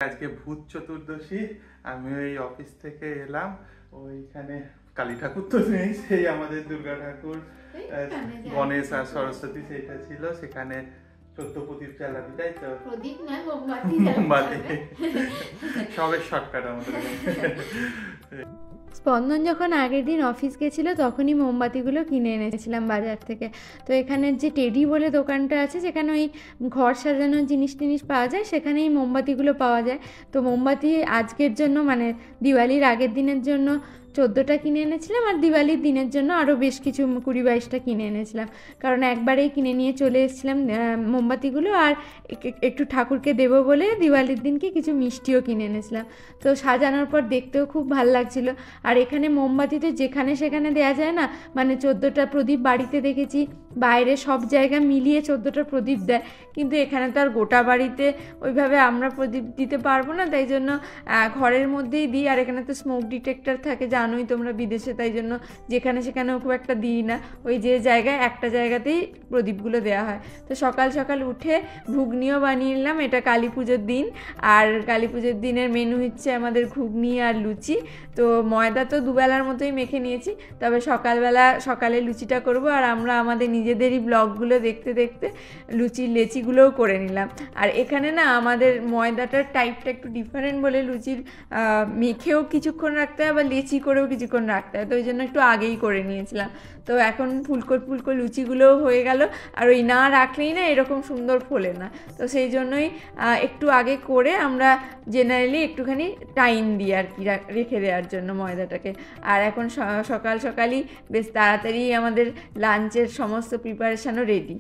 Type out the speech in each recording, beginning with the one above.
আজকে ভূত চতুর্দশী। আমি ওই অফিস থেকে এলাম, ওইখানে কালী ঠাকুর তো নেই, সেই আমাদের দুর্গা ঠাকুর, গণেশ আর সরস্বতী সেটা ছিল, সেখানে 14 প্রদীপ জ্বালাবি, তাই তো? প্রদীপ না, মোমবাতি। মোমবাতি সবের শর্টকাট আমাদের। স্পন্দন যখন আগের দিন অফিস গেছিলো তখনই মোমবাতিগুলো কিনে এনেছিলাম বাজার থেকে। তো এখানের যে টেডি বলে দোকানটা আছে, যেখানে ওই ঘর সাজানোর জিনিস টিনিস পাওয়া যায়, সেখানেই মোমবাতিগুলো পাওয়া যায়। তো মোমবাতি আজকের জন্য, মানে দিওয়ালির আগের দিনের জন্য 14টা কিনে এনেছিলাম, আর দিওয়ালির দিনের জন্য আরও বেশ কিছু 20-22টা কিনে এনেছিলাম, কারণ একবারেই কিনে নিয়ে চলে এসেছিলাম মোমবাতিগুলো। আর একটু ঠাকুরকে দেবো বলে দিওয়ালির দিনকে কিছু মিষ্টিও কিনে এনেছিলাম। তো সাজানোর পর দেখতেও খুব ভালো লাগছিলো। আর এখানে মোমবাতিতে যেখানে সেখানে দেওয়া যায় না, মানে 14টা প্রদীপ বাড়িতে দেখেছি বাইরে সব জায়গা মিলিয়ে 14টা প্রদীপ দেয়, কিন্তু এখানে তো আর গোটা বাড়িতে ওইভাবে আমরা প্রদীপ দিতে পারবো না, তাই জন্য ঘরের মধ্যেই দিই। আর এখানে তো স্মোক ডিটেক্টর থাকে, জানোই তোমরা বিদেশে, তাই জন্য যেখানে সেখানেও খুব একটা দিই না, ওই যে জায়গায় একটা জায়গাতেই প্রদীপগুলো দেওয়া হয়। তো সকাল সকাল উঠে ঘুগনিও বানিয়ে নিলাম, এটা কালী পুজোর দিন। আর কালী পুজোর দিনের মেনু হচ্ছে আমাদের ঘুগনি আর লুচি। তো ময়দা তো দুবেলার মতোই মেখে নিয়েছি, তবে সকালে লুচিটা করব। আর আমরা আমাদের নিজেদেরই ব্লগগুলো দেখতে দেখতে লুচির লেচিগুলোও করে নিলাম। আর এখানে না আমাদের ময়দাটার টাইপটা একটু ডিফারেন্ট বলে লুচির মেখেও কিছুক্ষণ রাখতে হয়, আবার লেচি করেও কিছুক্ষণ রাখতে হয়, তো ওই জন্য একটু আগেই করে নিয়েছিলাম। তো এখন ফুলকো ফুলকো লুচিগুলোও হয়ে গেল। আর ওই না রাখলেই না এরকম সুন্দর ফোলে না, তো সেই জন্যই একটু আগে করে আমরা জেনারেলি একটুখানি টাইম দিই আর কি, রেখে দেওয়ার জন্য ময়দাটাকে। আর এখন সকাল সকালই বেশ তাড়াতাড়ি আমাদের লাঞ্চের সমস্ত প্রিপারেশনও রেডি।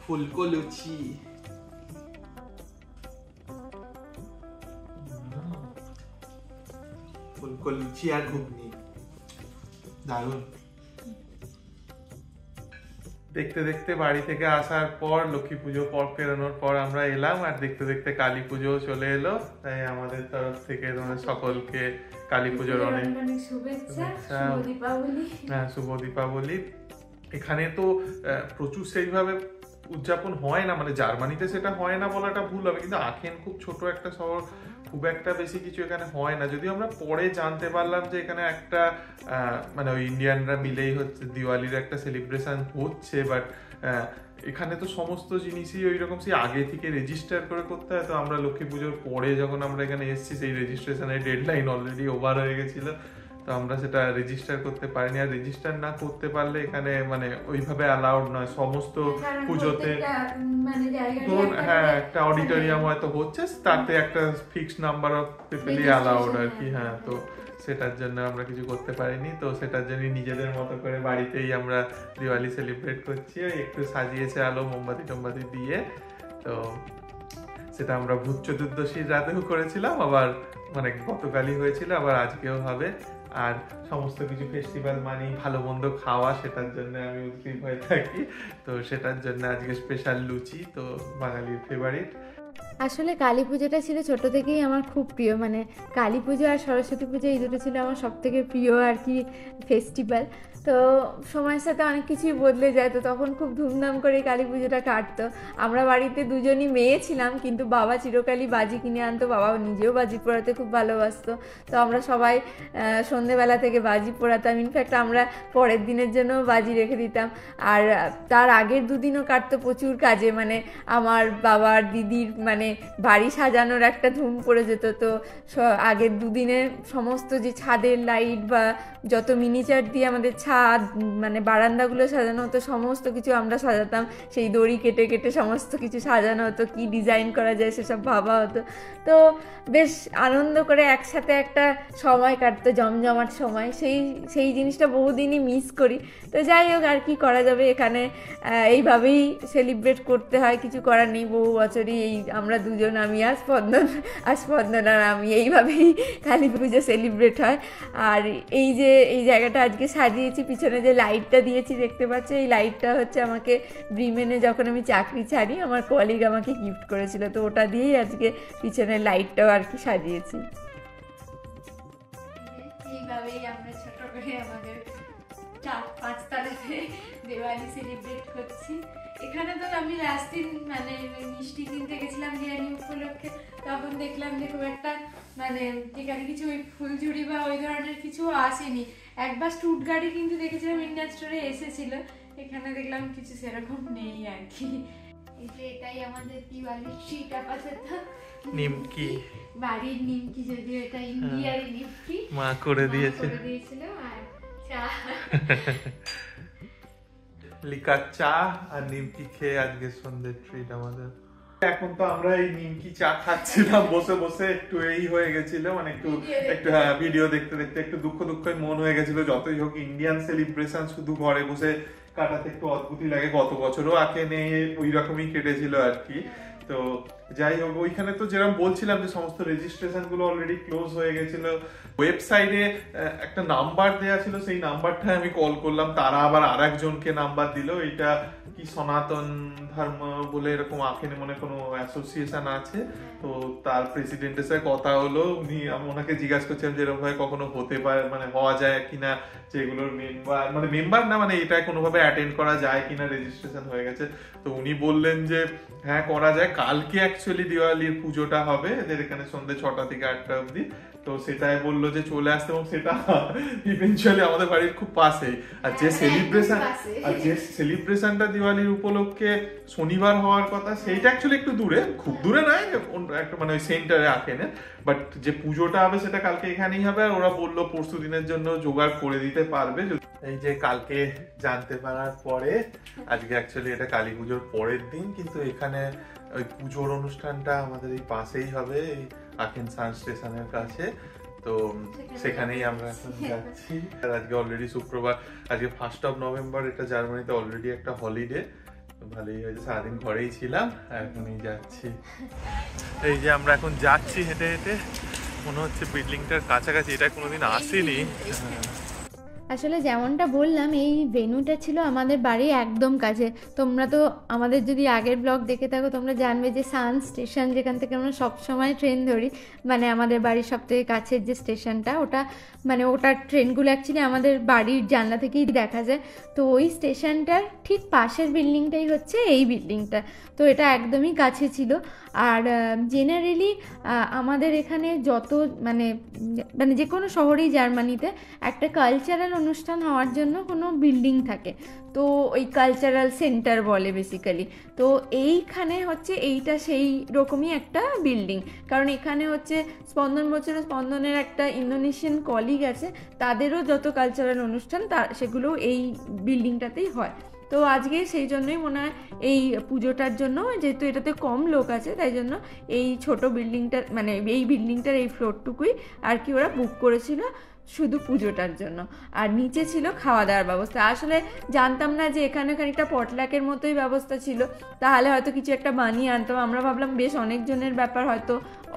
ফুলকো লুচি, ফুলকো লুচি আর ঘুগনি, দারুণ। দেখতে দেখতে বাড়ি থেকে আসার পর, লক্ষ্মী পুজো পর পেরোনোর পর আমরা এলাম, আর দেখতে দেখতে কালী পুজো চলে এলো। তাই আমাদের তরফ থেকে তোমাদের সকলকে কালী পুজোর অনেক শুভেচ্ছা, শুভ দীপাবলি। এখানে তো প্রচুর সেইভাবে উদযাপন হয় না, মানে জার্মানিতে সেটা হয় না বলাটা ভুল হবে, কিন্তু আখেন খুব ছোট একটা শহর, খুব একটা বেশি কিছু এখানে হয় না। যদিও আমরা পরে জানতে পারলাম যে এখানে একটা মানে ওই ইন্ডিয়ানরা মিলেই হচ্ছে দিওয়ালির একটা সেলিব্রেশন হচ্ছে, বাট এখানে তো সমস্ত জিনিসই ওই রকম সেই আগে থেকে রেজিস্টার করে করতে হয়। তো আমরা লক্ষ্মী পুজোর পরে যখন আমরা এখানে এসেছি, সেই রেজিস্ট্রেশনের ডেডলাইন অলরেডি ওভার হয়ে গেছিলো, তো আমরা সেটা রেজিস্টার করতে পারিনি। আর রেজিস্টার না করতে পারলে এখানে মানে ওইভাবে অ্যালাউড নয় সমস্ত পুজোতে। ধরুন হ্যাঁ, একটা অডিটোরিয়াম হয়তো হচ্ছে, তাতে একটা ফিক্সড নাম্বার অফ পিপলই অ্যালাউড আর কি। হ্যাঁ, তো সেটার জন্য আমরা কিছু করতে পারিনি। তো সেটার জন্য নিজেদের মতো করে বাড়িতেই আমরা দিওয়ালি সেলিব্রেট করছি, একটু সাজিয়েছে আলো মোমবাতি টোমবাতি দিয়ে। তো সেটা আমরা ভূত চতুর্দশীর রাতেও করেছিলাম, আবার মানে গতকালই হয়েছিল, আবার আজকেও হবে। আর সমস্ত কিছু ফেস্টিভ্যাল মানেই ভালো মন্দ খাওয়া, সেটার জন্য আমি উদ্গ্রীব হয়ে থাকি। তো সেটার জন্য আজকে স্পেশাল লুচি, তো বাঙালির ফেভারিট। আসলে কালী পুজোটা ছিল ছোট থেকেই আমার খুব প্রিয়, মানে কালী পুজো আর সরস্বতী পুজো এই দুটো ছিল আমার সব থেকে প্রিয় আর কি ফেস্টিভ্যাল। তো সময়ের সাথে অনেক কিছুই বদলে যায়, তো তখন খুব ধুমধাম করে কালী পুজোটা কাটতো। আমরা বাড়িতে দুজনই মেয়ে ছিলাম, কিন্তু বাবা চিরকালই বাজি কিনে আনতো, বাবা নিজেও বাজি পোড়াতে খুব ভালোবাসতো। তো আমরা সবাই সন্ধেবেলা থেকে বাজি পোড়াতাম, ইনফ্যাক্ট আমরা পরের দিনের জন্য বাজি রেখে দিতাম। আর তার আগের দুদিনও কাটতো প্রচুর কাজে, মানে আমার বাবার দিদির মানে বাড়ি সাজানোর একটা ধুম পড়ে যেত। তো আগের দুদিনে সমস্ত যে ছাদের লাইট বা যত মিনিচার দিয়ে আমাদের ছাদ মানে বারান্দাগুলো সাজানো হতো, সমস্ত কিছু আমরা সাজাতাম, সেই দড়ি কেটে কেটে সমস্ত কিছু সাজানো হতো, কি ডিজাইন করা যায় সেসব ভাবা হতো। তো বেশ আনন্দ করে একসাথে একটা সময় কাটতো, জমজমাট সময়, সেই জিনিসটা বহুদিনই মিস করি। তো যাই হোক, আর কি করা যাবে, এখানে এইভাবেই সেলিব্রেট করতে হয়, কিছু করার নেই। বহু বছরই এই আমরা দুজন, আমি আর স্পন্দন আর আমি, এইভাবেই কালী পুজো সেলিব্রেট হয়। আর এই যে এই জায়গাটা আজকে সাজিয়েছি, পিছনে যে লাইটটা দিয়েছি দেখতে পাচ্ছ, এই লাইটটা হচ্ছে আমাকে ব্রিমেনে যখন আমি চাকরি ছাড়ি আমার কলিগ আমাকে গিফট করেছিল, তো ওটা দিয়েই আজকে পিছনের লাইটটাও আর কি সাজিয়েছি। এইভাবেই আমরা ছোট করে আমাদের 4-5 তালাতে দিওয়ালি সেলিব্রেট করছি। এখানে ওইখানে তো আমি লাস্ট দিন মানে মিষ্টি কিনতে গেছিলাম বিরিয়ানি উপলক্ষে, তখন দেখলাম যে খুব একটা মানে এখানে কিছু ওই ফুলঝুরি বা ওই ধরনের কিছু আসেনি। একবার স্টুটগার্টে কিন্তু দেখেছিলাম ইন্ডিয়ান স্টোরে এসেছিল, এখানে দেখলাম কিছু সেরকম নেই আর কি। এই যে এটাই আমাদের দিওয়ালির ট্রিট আপাতত, নিমকি, বাড়ির নিমকি, যদিও এটা ইন্ডিয়ারই নিমকি, মা করে দিয়েছিল আর চা। লিকার চা আর নিমকি খেয়ে আজকে সন্ধ্যের ট্রিট আমাদের। এখন তো আমরা এই নিমকি চা খাচ্ছিলাম বসে বসে, একটু এই হয়ে গেছিল মানে একটু হ্যাঁ ভিডিও দেখতে দেখতে একটু দুঃখ মন হয়ে গেছিল। যতই হোক ইন্ডিয়ান সেলিব্রেশন শুধু ঘরে বসে কাটাতে একটু অদ্ভুতই লাগে, গত বছরও আঁকে নেই ওই রকমই কেটেছিল আর কি। তো যাই হোক, ওইখানে তো যেরকম বলছিলাম যে সমস্ত রেজিস্ট্রেশন গুলো অলরেডি ক্লোজ হয়ে গেছিল। ওয়েবসাইটে একটা নাম্বার দেয়া ছিল, সেই নাম্বারটায় আমি কল করলাম, তারা আবার আরেকজনকে নাম্বার দিল। এটা কি সনাতন ধর্ম বলে এরকম আখেনে মনে কোনো অ্যাসোসিয়েশন আছে, তো তার প্রেসিডেন্টের সাথে কথা হলো। উনি ওনাকে জিজ্ঞাসা করছিলাম যে এরকম ভাবে কখনো হতে পারে মানে হওয়া যায় কিনা, যেগুলোর মেম্বার না মানে এটা কোনোভাবে অ্যাটেন্ড করা যায় কিনা, রেজিস্ট্রেশন হয়ে গেছে। তো উনি বললেন যে হ্যাঁ করা যায়, কালকে অ্যাকচুয়ালি দিওয়ালির পুজোটা হবে এদের এখানে সন্ধ্যে 6টা থেকে 8টা অবধি। তো সেটাই বললো যে চলে আসতে, এবং সেটা ইভেনচুয়ালি আমাদের বাড়ির খুব পাশেই। আর যে সেলিব্রেশনটা দিওয়ালির উপলক্ষে শনিবার হওয়ার কথা, সেইটা অ্যাকচুয়ালি একটু দূরে, খুব দূরে নয়, একটা মানে ওই সেন্টারে আঁকেনে, বাট যে পুজোটা হবে সেটা কালকে এখানেই হবে। আর ওরা বললো পরশু দিনের জন্য জোগাড় করে দিতে পারবে। এই যে কালকে জানতে পারার পরে, আজকে অ্যাকচুয়ালি এটা কালী পুজোর পরের দিন, কিন্তু এখানে ওই পুজোর অনুষ্ঠানটা আমাদের এই পাশেই হবে, এই আখেন সান স্টেশনের কাছে। তো সেখানেই আমরা এখন যাচ্ছি। আর আজকে অলরেডি শুক্রবার, আজকে 1 নভেম্বর, এটা জার্মানিতে অলরেডি একটা হলিডে। ভালোই হয়েছে, সারাদিন ঘরেই ছিলাম, এখনই যাচ্ছি। এই যে আমরা এখন যাচ্ছি হেঁটে হেঁটে, মনে হচ্ছে বিল্ডিংটার কাছাকাছি, এটা কোনোদিন আসিনি। আসলে যেমনটা বললাম, এই ভেন্যুটা ছিল আমাদের বাড়ির একদম কাছে। তোমরা তো আমাদের যদি আগের ব্লগ দেখে থাকো তোমরা জানবে যে সান স্টেশন, যেখান থেকে আমরা সবসময় ট্রেন ধরি, মানে আমাদের বাড়ির সবথেকে কাছের যে স্টেশনটা, ওটা মানে ওটার ট্রেনগুলো অ্যাকচুয়ালি আমাদের বাড়ির জানলা থেকেই দেখা যায়। তো ওই স্টেশনটার ঠিক পাশের বিল্ডিংটাই হচ্ছে এই বিল্ডিংটা, তো এটা একদমই কাছে ছিল। আর জেনারেলি আমাদের এখানে যত মানে মানে যে কোনো শহরেই জার্মানিতে একটা কালচারাল অনুষ্ঠান হওয়ার জন্য কোনো বিল্ডিং থাকে, তো ওই কালচারাল সেন্টার বলে বেসিক্যালি। তো এইখানে হচ্ছে এইটা সেই রকমই একটা বিল্ডিং, কারণ এখানে হচ্ছে স্পন্দনের একটা ইন্দোনেশিয়ান কলিগ আছে, তাদেরও যত কালচারাল অনুষ্ঠান সেগুলো এই বিল্ডিংটাতেই হয়। তো আজকে সেই জন্যই মনে হয় এই পুজোটার জন্য, যেহেতু এটাতে কম লোক আছে, তাই জন্য এই ছোট বিল্ডিংটার মানে এই বিল্ডিংটার এই ফ্লোরটুকুই আর কি ওরা বুক করেছিল শুধু পুজোটার জন্য। আর নিচে ছিল খাওয়া দাওয়ার ব্যবস্থা। আসলে জানতাম না যে এখানে খানিকটা পটলাকের মতোই ব্যবস্থা ছিল, তাহলে হয়তো কিছু একটা বানিয়ে আনতাম। আমরা ভাবলাম বেশ অনেকজনের ব্যাপার, হয়তো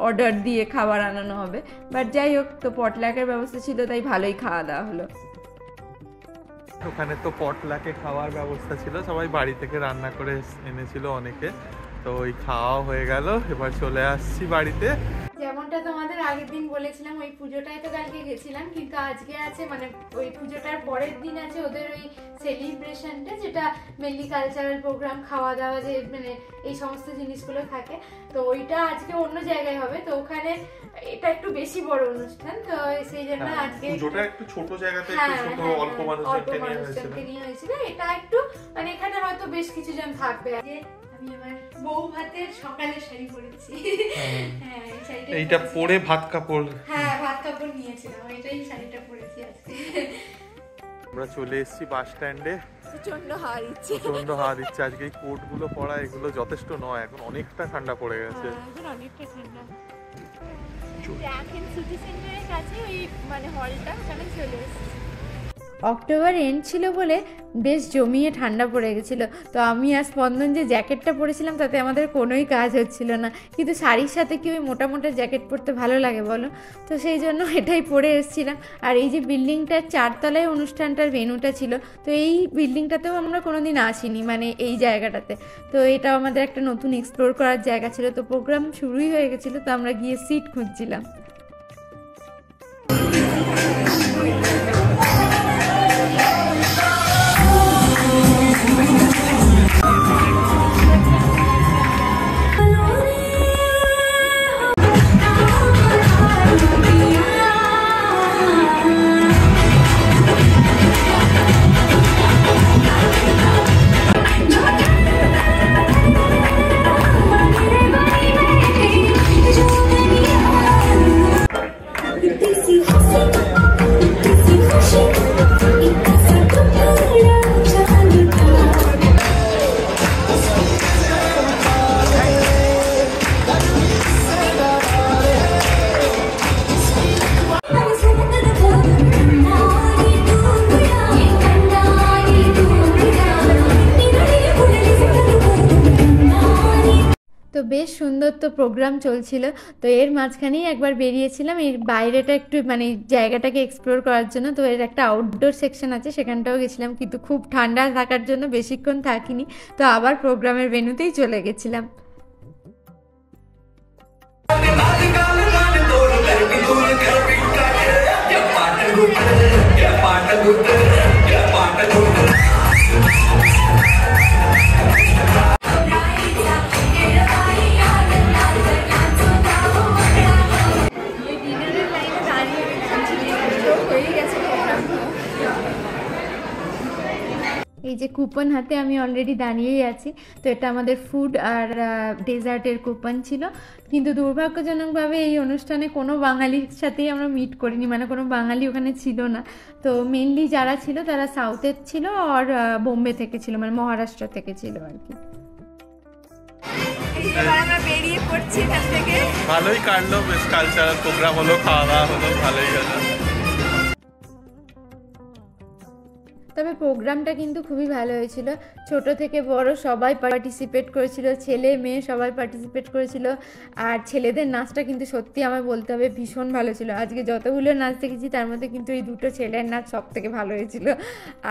অর্ডার দিয়ে খাবার আনানো হবে, বাট যাই হোক, তো পটলাকের ব্যবস্থা ছিল, তাই ভালোই খাওয়া দাওয়া হলো। ওখানে তো পটলাকে খাওয়ার ব্যবস্থা ছিল, সবাই বাড়ি থেকে রান্না করে এনেছিল অনেকে, তো ওই খাওয়া হয়ে গেল। এবার চলে আসছি বাড়িতে। যেমনটা তোমাদের আগের দিন বলেছিলাম, ওই পুজোটাই তো কালকে গেছিলাম, কিন্তু আজকে আছে মানে ওই পুজোটার পরের দিন আছে ওদের ওই সেলিব্রেশনটা, যেটা মেনলি কালচারাল প্রোগ্রাম, খাওয়া দাওয়া, যে মানে এই সমস্ত জিনিসগুলো থাকে। তো ওইটা আজকে অন্য জায়গায় হবে, তো ওখানে এটা একটু বেশি বড় অনুষ্ঠান, তো সেই জন্য আজকে পুজোটা একটু ছোট জায়গাতে, একটু ছোট অল্প মানুষজনকে নিয়ে হয়েছিল। এটা একটু মানে এখানে হয়তো বেশ কিছু জন থাকবে। আমি আমার বউ ভাতের সকালে শাড়ি পরেছি। হ্যাঁ, এইটা পরে ভাত কাপড়, হ্যাঁ ভাত কাপড় নিয়েছিলাম, এটাই শাড়িটা পরেছি আজকে। আমরা চলে এসেছি বাস স্ট্যান্ডে। প্রচন্ড হাওয়া দিচ্ছে আজকে এই কোট গুলো পরা এগুলো যথেষ্ট নয়, এখন অনেকটা ঠান্ডা পড়ে গেছে। অনেকটা ঠান্ডা। এখন সিটি সেন্টারের কাছে ওই মানে হলটা, ওখানে চলে এসেছি। অক্টোবর এন্ড ছিল বলে বেশ জমিয়ে ঠান্ডা পড়ে গেছিলো। তো আমি আর স্পন্দন যে জ্যাকেটটা পরেছিলাম তাতে আমাদের কোনোই কাজ হচ্ছিল না, কিন্তু শাড়ির সাথে কি ওই মোটা মোটা জ্যাকেট পরতে ভালো লাগে বলো, তো সেই জন্য এটাই পরে এসেছিলাম। আর এই যে বিল্ডিংটার 4 তলায় অনুষ্ঠানটার ভেন্যুটা ছিল, তো এই বিল্ডিংটাতেও আমরা কোনোদিন আসিনি, মানে এই জায়গাটাতে। তো এটাও আমাদের একটা নতুন এক্সপ্লোর করার জায়গা ছিল। তো প্রোগ্রাম শুরুই হয়ে গেছিলো, তো আমরা গিয়ে সিট খুঁজছিলাম। সুন্দর তো প্রোগ্রাম চলছিল, তো এর মাঝখানেই একবার বেরিয়েছিলাম এর বাইরেটা একটু মানে জায়গাটাকে এক্সপ্লোর করার জন্য। তো এর একটা আউটডোর সেকশন আছে, সেখানটাও গেছিলাম, কিন্তু খুব ঠান্ডা থাকার জন্য বেশিক্ষণ থাকিনি, তো আবার প্রোগ্রামের ভেন্যুতেই চলে গেছিলাম। এই যে কুপন হাতে আমি অলরেডি দাঁড়িয়েই আছি, তো এটা আমাদের ফুড আর ডেজার্টের কুপন ছিল, কিন্তু দুর্ভাগ্যজনকভাবে এই অনুষ্ঠানে কোনো বাঙালির সাথেই আমরা মিট করিনি, মানে কোনো বাঙালি ওখানে ছিল না। তো মেনলি যারা ছিল তারা সাউথের ছিল আর বোম্বে থেকে ছিল, মানে মহারাষ্ট্র থেকে ছিল আর কি। আমরা বেরিয়ে পড়ছি এখান থেকে। ভালোই কাটলো, বেশ কালচারাল প্রোগ্রাম হলো, খাওয়া দাওয়া হলো, ভালোই গেল। তবে প্রোগ্রামটা কিন্তু খুবই ভালো হয়েছিল, ছোট থেকে বড় সবাই পার্টিসিপেট করেছিল, ছেলে মেয়ে সবাই পার্টিসিপেট করেছিল। আর ছেলেদের নাচটা কিন্তু সত্যি আমার বলতে হবে ভীষণ ভালো ছিল। আজকে যতগুলো নাচ দেখেছি তার মধ্যে কিন্তু এই দুটো ছেলের নাচ সব থেকে ভালো হয়েছিল।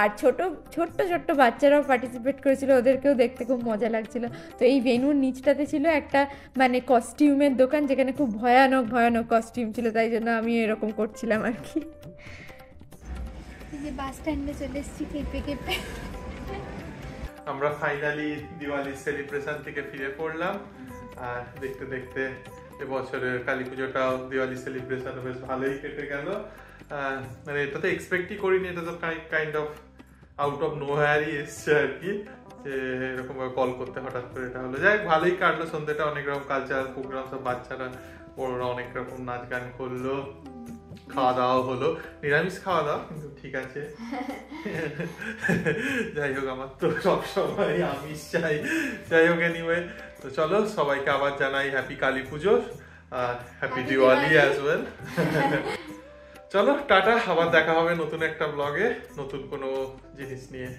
আর ছোট্ট ছোট্ট বাচ্চারাও পার্টিসিপেট করেছিল, ওদেরকেও দেখতে খুব মজা লাগছিল। তো এই ভেন্যুর নিচটাতে ছিল একটা মানে কস্টিউমের দোকান, যেখানে খুব ভয়ানক ভয়ানক কস্টিউম ছিল, তাই জন্য আমি এরকম করছিলাম আর কি। যে বাস স্ট্যান্ডে চলে এসেছি কেঁপে কেঁপে। আমরা ফাইনালি দিওয়ালি সেলিব্রেশন থেকে ফিরে পড়লাম, আর দেখতে দেখতে এবছরের কালী পুজোটাও দিওয়ালি সেলিব্রেশন বেশ ভালোই কেটে গেল। মানে এটা তো এক্সপেক্টই করিনি, এটা তো কাইন্ড অফ আউট অফ নোহ্যারই এসছে আর কি, যে এরকম কল করতে হঠাৎ করে এটা হলো। যাই ভালোই কাটলো সন্ধ্যেটা, অনেক রকম কালচারাল প্রোগ্রাম, সব বাচ্চারা বড়রা অনেক রকম নাচ গান করলো, খাওয়া দাওয়া হলো, নিরামিষ খাওয়া দাওয়া কিন্তু ঠিক আছে। যাই হোক, আমার তো সবসময় আমিষ চাই। যাই হোক, এনিওয়ে, তো চলো সবাইকে আবার জানাই হ্যাপি কালী পুজো, হ্যাপি দিওয়ালি অ্যাজ ওয়েল। চলো টাটা, আবার দেখা হবে নতুন একটা ব্লগে নতুন কোনো জিনিস নিয়ে।